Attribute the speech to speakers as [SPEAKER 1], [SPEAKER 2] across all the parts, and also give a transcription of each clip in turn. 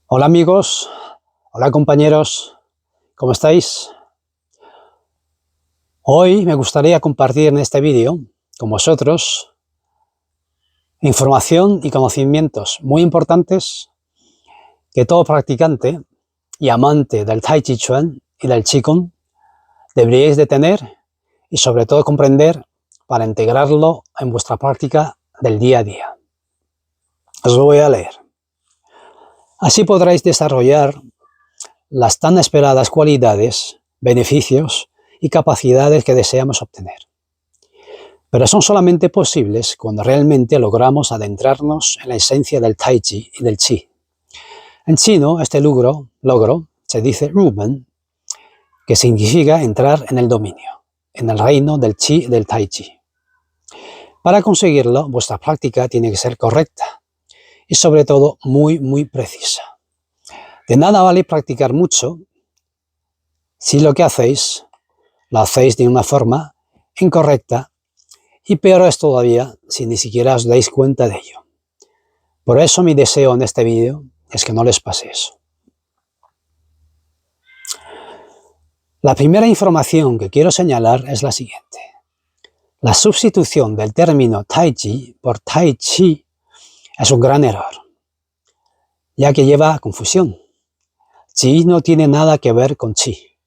[SPEAKER 1] Hola amigos, hola compañeros, ¿cómo estáis? Hoy me gustaría compartir en este vídeo con vosotros información y conocimientos muy importantes que todo practicante y amante del Tai Chi Chuan y del Qigong deberíais de tener y sobre todo comprender para integrarlo en vuestra práctica del día a día. Os lo voy a leer. Así podréis desarrollar las tan esperadas cualidades, beneficios y capacidades que deseamos obtener. Pero son solamente posibles cuando realmente logramos adentrarnos en la esencia del Tai Chi y del Qi. En chino, este logro se dice Ruben, que significa entrar en el dominio, en el reino del Qi y del Tai Chi. Para conseguirlo, vuestra práctica tiene que ser correcta y sobre todo muy precisa. De nada vale practicar mucho si lo que hacéis lo hacéis de una forma incorrecta, y peor es todavía si ni siquiera os dais cuenta de ello. Por eso mi deseo en este vídeo es que no les pase eso. La primera información que quiero señalar es la siguiente. La sustitución del término Tai Chi por Tai Chi es un gran error, ya que lleva a confusión. Chi no tiene nada que ver con Chi.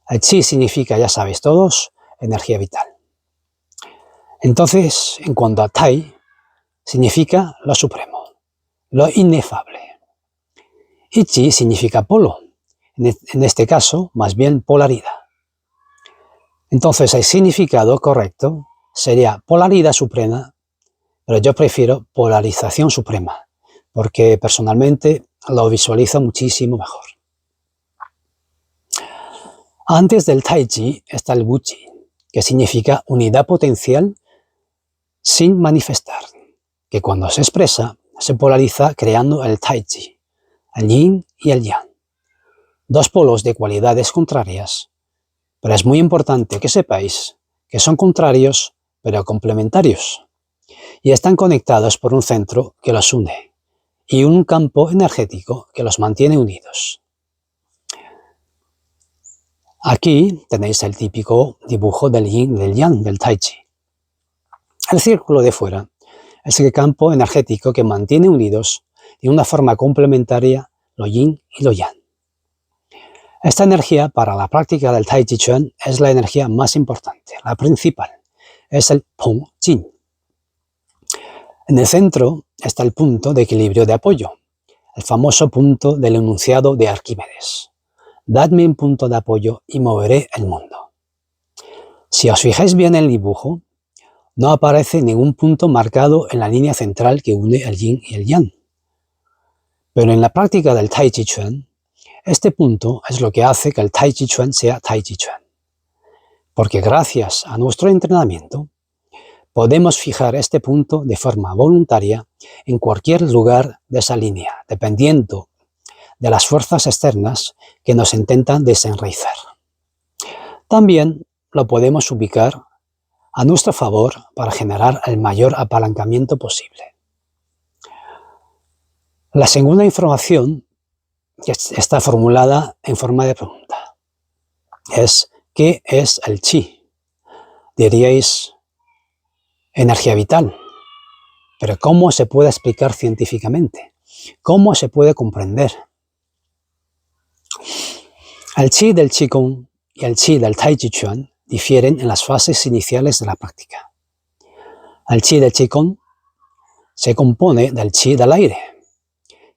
[SPEAKER 1] El Chi significa, ya sabéis todos, energía vital. Entonces, en cuanto a Tai, significa lo supremo, lo inefable. Y Chi significa polo, en este caso, más bien polaridad. Entonces, el significado correcto sería polaridad suprema, pero yo prefiero polarización suprema, porque personalmente lo visualizo muchísimo mejor. Antes del Tai Chi está el Wu Chi, que significa unidad potencial sin manifestar, que cuando se expresa se polariza creando el Tai Chi, el Yin y el Yang, dos polos de cualidades contrarias, pero es muy importante que sepáis que son contrarios pero complementarios y están conectados por un centro que los une y un campo energético que los mantiene unidos. Aquí tenéis el típico dibujo del Yin y del Yang del Tai Chi. El círculo de fuera es el campo energético que mantiene unidos de una forma complementaria lo Yin y lo Yang. Esta energía para la práctica del Tai Chi Chuan es la energía más importante, la principal, es el Peng Jin. En el centro está el punto de equilibrio de apoyo, el famoso punto del enunciado de Arquímedes. Dadme un punto de apoyo y moveré el mundo. Si os fijáis bien en el dibujo, no aparece ningún punto marcado en la línea central que une el Yin y el Yang. Pero en la práctica del Tai Chi Chuan, este punto es lo que hace que el Tai Chi Chuan sea Tai Chi Chuan. Porque gracias a nuestro entrenamiento, podemos fijar este punto de forma voluntaria en cualquier lugar de esa línea, dependiendo de las fuerzas externas que nos intentan desenraizar. También lo podemos ubicar a nuestro favor para generar el mayor apalancamiento posible. La segunda información que está formulada en forma de pregunta es ¿qué es el Qi? Diríais energía vital, pero ¿cómo se puede explicar científicamente? ¿Cómo se puede comprender? El Qi del Qigong y el Qi del Tai Chi Chuan difieren en las fases iniciales de la práctica. El Qi del Qigong se compone del Qi del aire,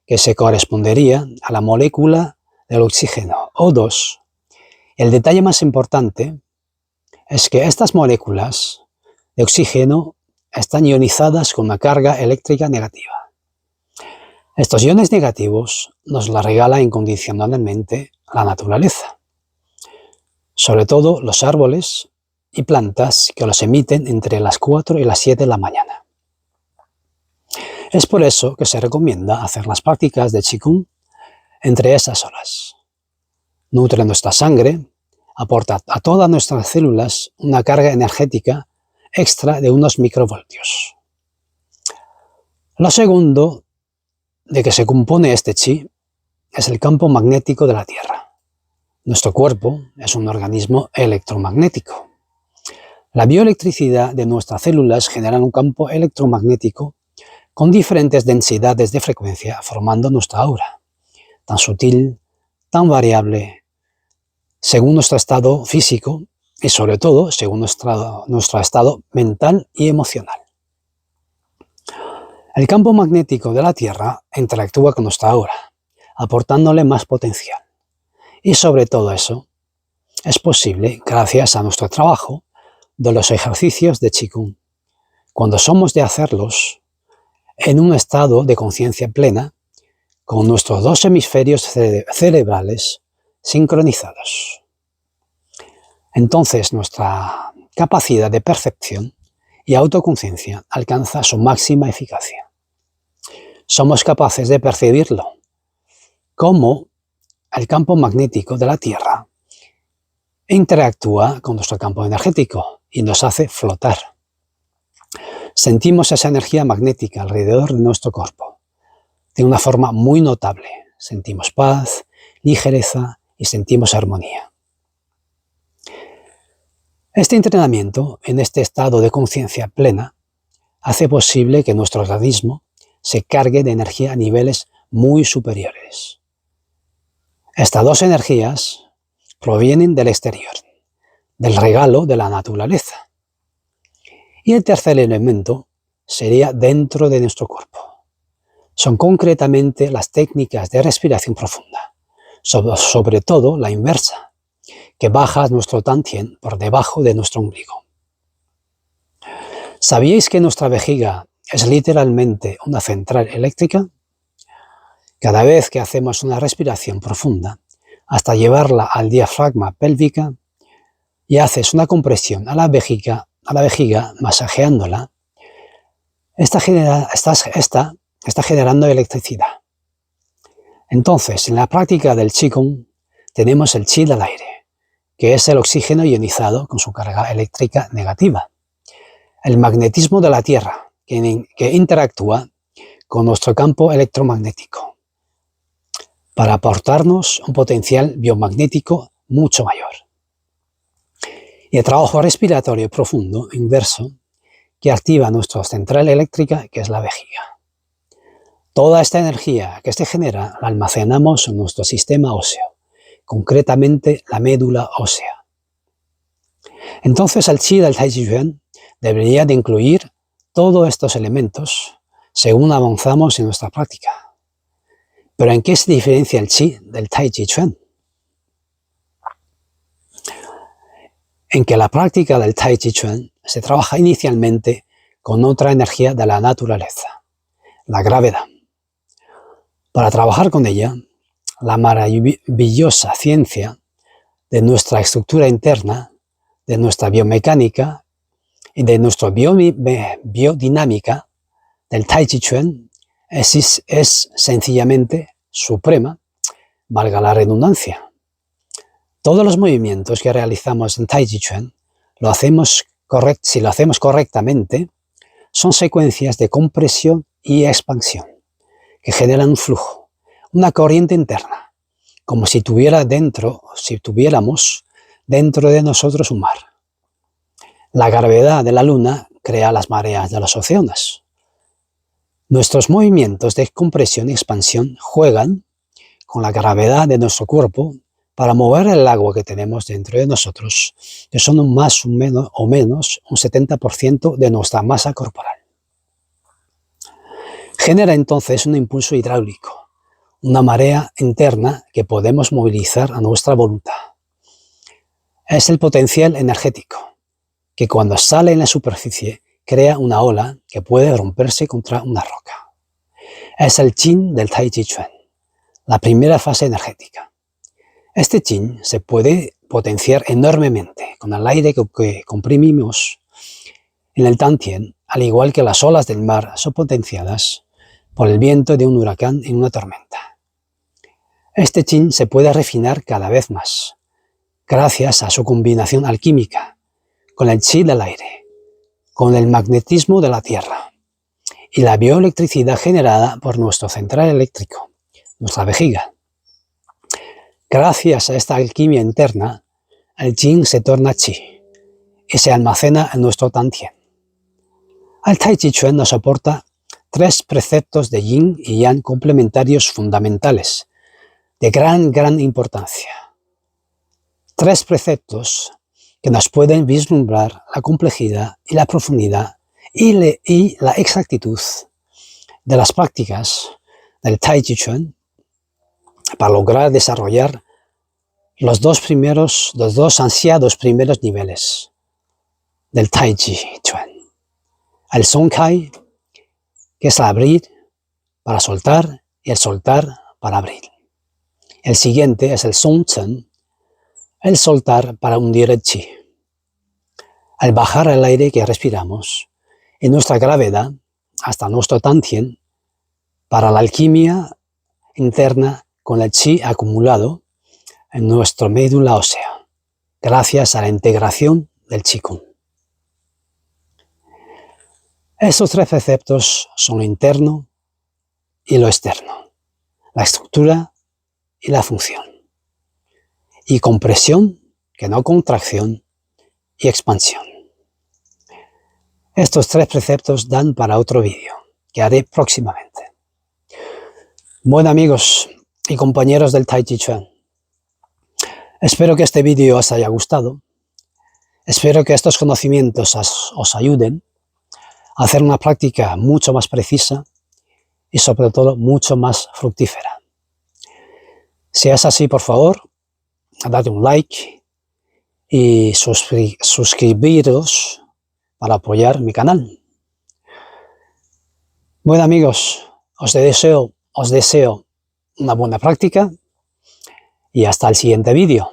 [SPEAKER 1] que se correspondería a la molécula del oxígeno, O2. El detalle más importante es que estas moléculas de oxígeno están ionizadas con una carga eléctrica negativa. Estos iones negativos nos la regala incondicionalmente la naturaleza, sobre todo los árboles y plantas que los emiten entre las 4 y las 7 de la mañana. Es por eso que se recomienda hacer las prácticas de Qigong entre esas horas. Nutre nuestra sangre, aporta a todas nuestras células una carga energética extra de unos microvoltios. Lo segundo de que se compone este Qi es el campo magnético de la Tierra. Nuestro cuerpo es un organismo electromagnético. La bioelectricidad de nuestras células genera un campo electromagnético con diferentes densidades de frecuencia formando nuestra aura, tan sutil, tan variable, según nuestro estado físico y sobre todo según nuestro estado mental y emocional. El campo magnético de la Tierra interactúa con nuestra aura, aportándole más potencial. Y sobre todo eso es posible gracias a nuestro trabajo de los ejercicios de Qigong, cuando somos de hacerlos en un estado de conciencia plena, con nuestros dos hemisferios cerebrales sincronizados. Entonces nuestra capacidad de percepción y autoconciencia alcanza su máxima eficacia. Somos capaces de percibirlo, como el campo magnético de la Tierra interactúa con nuestro campo energético y nos hace flotar. Sentimos esa energía magnética alrededor de nuestro cuerpo, de una forma muy notable. Sentimos paz, ligereza y sentimos armonía. Este entrenamiento en este estado de conciencia plena hace posible que nuestro organismo se cargue de energía a niveles muy superiores. Estas dos energías provienen del exterior, del regalo de la naturaleza. Y el tercer elemento sería dentro de nuestro cuerpo. Son concretamente las técnicas de respiración profunda, sobre todo la inversa, que baja nuestro tantien por debajo de nuestro ombligo. ¿Sabíais que nuestra vejiga es literalmente una central eléctrica? Cada vez que hacemos una respiración profunda, hasta llevarla al diafragma pélvica, y haces una compresión a la vejiga masajeándola, está generando electricidad. Entonces, en la práctica del Qigong tenemos el Qi del aire, que es el oxígeno ionizado con su carga eléctrica negativa. El magnetismo de la Tierra, que interactúa con nuestro campo electromagnético, para aportarnos un potencial biomagnético mucho mayor. Y el trabajo respiratorio profundo inverso, que activa nuestra central eléctrica, que es la vejiga. Toda esta energía que se genera la almacenamos en nuestro sistema óseo, concretamente la médula ósea. Entonces el Qi del Tai Chi Chuan debería de incluir todos estos elementos según avanzamos en nuestra práctica. ¿Pero en qué se diferencia el Qi del Tai Chi Chuan? En que la práctica del Tai Chi Chuan se trabaja inicialmente con otra energía de la naturaleza, la gravedad. Para trabajar con ella, la maravillosa ciencia de nuestra estructura interna, de nuestra biomecánica y de nuestra biodinámica del Tai Chi Chuan es sencillamente suprema, valga la redundancia. Todos los movimientos que realizamos en Tai Chi Chuan, si lo hacemos correctamente, son secuencias de compresión y expansión que generan un flujo, una corriente interna, como si tuviéramos dentro de nosotros un mar. La gravedad de la luna crea las mareas de los océanos. Nuestros movimientos de compresión y expansión juegan con la gravedad de nuestro cuerpo para mover el agua que tenemos dentro de nosotros, que son más o menos un 70% de nuestra masa corporal. Genera entonces un impulso hidráulico, una marea interna que podemos movilizar a nuestra voluntad. Es el potencial energético, que cuando sale en la superficie crea una ola que puede romperse contra una roca. Es el Qin del Tai Chi Chuan, la primera fase energética. Este Qin se puede potenciar enormemente con el aire que comprimimos en el tantien, al igual que las olas del mar son potenciadas por el viento de un huracán en una tormenta. Este Qin se puede refinar cada vez más, gracias a su combinación alquímica con el Qi del aire, con el magnetismo de la Tierra y la bioelectricidad generada por nuestro central eléctrico, nuestra vejiga. Gracias a esta alquimia interna, el yin se torna chi y se almacena en nuestro tantien. El Tai Chi Chuan nos aporta 3 preceptos de yin y yang complementarios fundamentales, de gran importancia. 3 preceptos que nos pueden vislumbrar la complejidad y la profundidad y la exactitud de las prácticas del Tai Chi Chuan para lograr desarrollar los dos ansiados primeros niveles del Tai Chi Chuan. El Song Kai, que es el abrir para soltar y el soltar para abrir. El siguiente es el Song Chen, el soltar para hundir el chi. Al bajar el aire que respiramos y nuestra gravedad hasta nuestro tantien para la alquimia interna con el chi acumulado en nuestra médula ósea, gracias a la integración del Qigong. Estos 3 preceptos son lo interno y lo externo, la estructura y la función, y compresión, que no contracción, y expansión. Estos 3 preceptos dan para otro vídeo, que haré próximamente. Bueno, amigos y compañeros del Tai Chi Chuan, espero que este vídeo os haya gustado. Espero que estos conocimientos os ayuden a hacer una práctica mucho más precisa y sobre todo mucho más fructífera. Si es así, por favor, dad un like y suscribiros para apoyar mi canal. Bueno, amigos, os deseo una buena práctica y hasta el siguiente vídeo.